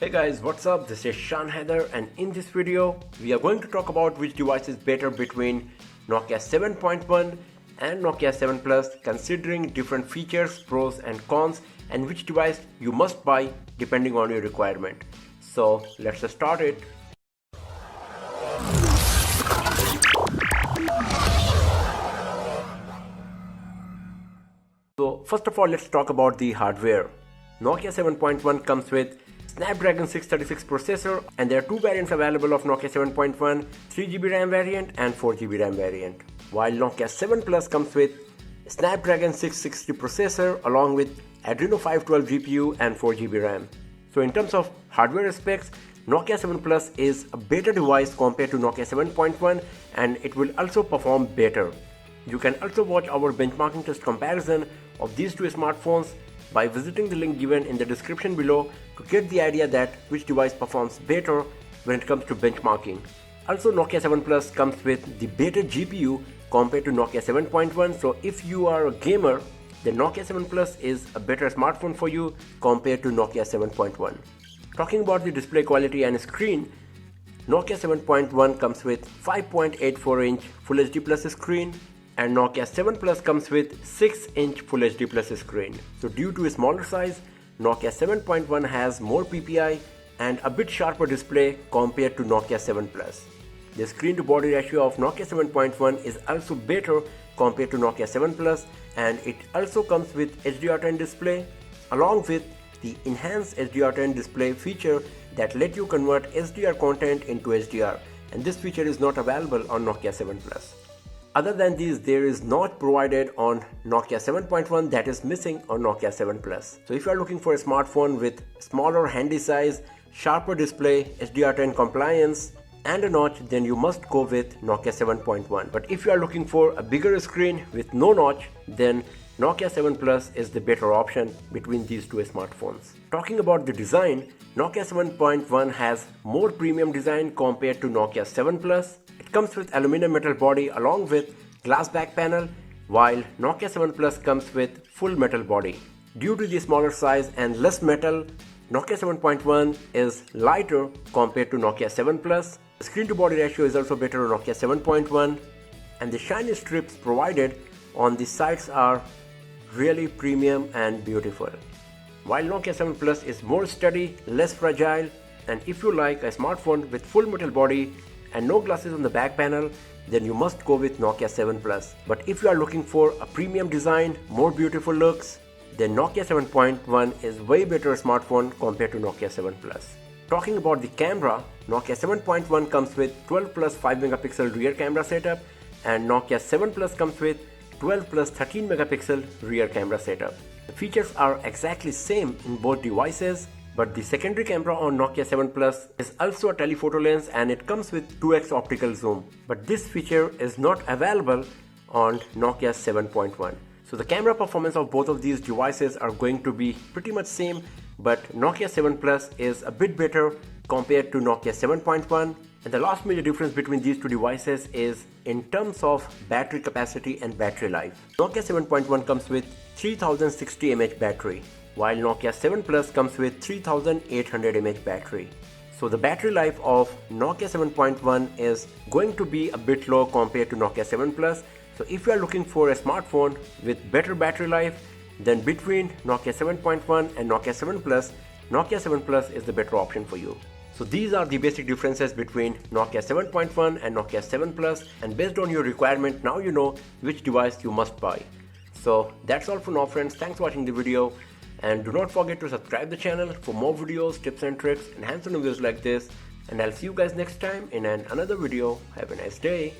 Hey guys, what's up? This is Hdr, and in this video we are going to talk about which device is better between Nokia 7.1 and Nokia 7 Plus, considering different features, pros and cons, and which device you must buy depending on your requirement. So let's just start it. So first of all, let's talk about the hardware. Nokia 7.1 comes with Snapdragon 636 processor, and there are two variants available of Nokia 7.1, 3GB RAM variant and 4GB RAM variant. While Nokia 7 Plus comes with Snapdragon 660 processor along with Adreno 512 GPU and 4GB RAM. So in terms of hardware specs, Nokia 7 Plus is a better device compared to Nokia 7.1, and it will also perform better. You can also watch our benchmarking test comparison of these two smartphones by visiting the link given in the description below to get the idea that which device performs better when it comes to benchmarking. Also, Nokia 7 Plus comes with the better GPU compared to Nokia 7.1, so if you are a gamer, then Nokia 7 Plus is a better smartphone for you compared to Nokia 7.1. Talking about the display quality and screen, Nokia 7.1 comes with 5.84-inch Full HD Plus screen, and Nokia 7 Plus comes with 6-inch Full HD Plus screen. So due to a smaller size, Nokia 7.1 has more PPI and a bit sharper display compared to Nokia 7 Plus. The screen to body ratio of Nokia 7.1 is also better compared to Nokia 7 Plus, and it also comes with Hdr10 display along with the enhanced Hdr10 display feature that let you convert SDR content into HDR, and this feature is not available on Nokia 7 Plus. Other than these, there is not provided on Nokia 7.1 that is missing on Nokia 7 Plus. So if you are looking for a smartphone with smaller handy size, sharper display, HDR10 compliance and a notch, then you must go with Nokia 7.1. But if you are looking for a bigger screen with no notch, then Nokia 7 Plus is the better option between these two smartphones. Talking about the design, Nokia 7.1 has more premium design compared to Nokia 7 Plus. It comes with aluminum metal body along with glass back panel, while Nokia 7 Plus comes with full metal body. Due to the smaller size and less metal, Nokia 7.1 is lighter compared to Nokia 7 Plus. The screen to body ratio is also better on Nokia 7.1, and the shiny strips provided on the sides are really premium and beautiful. While Nokia 7 Plus is more sturdy, less fragile, and if you like a smartphone with full metal body and no glasses on the back panel, then you must go with Nokia 7 Plus. But if you are looking for a premium design, more beautiful looks, then Nokia 7.1 is way better smartphone compared to Nokia 7 Plus. Talking about the camera, Nokia 7.1 comes with 12 plus 5 megapixel rear camera setup, and Nokia 7 Plus comes with 12 plus 13 megapixel rear camera setup. The features are exactly same in both devices, but the secondary camera on Nokia 7 Plus is also a telephoto lens, and it comes with 2x optical zoom. But this feature is not available on Nokia 7.1. So the camera performance of both of these devices are going to be pretty much same, but Nokia 7 Plus is a bit better compared to Nokia 7.1. And the last major difference between these two devices is in terms of battery capacity and battery life. Nokia 7.1 comes with 3060 mAh battery, while Nokia 7 Plus comes with 3800 mAh battery. So the battery life of Nokia 7.1 is going to be a bit low compared to Nokia 7 Plus. So if you are looking for a smartphone with better battery life, then between Nokia 7.1 and Nokia 7 Plus, Nokia 7 Plus is the better option for you. So these are the basic differences between Nokia 7.1 and Nokia 7 Plus, and based on your requirement, now you know which device you must buy. So that's all for now, friends. Thanks for watching the video, and do not forget to subscribe the channel for more videos, tips and tricks and hands-on videos like this, and I'll see you guys next time in another video. Have a nice day.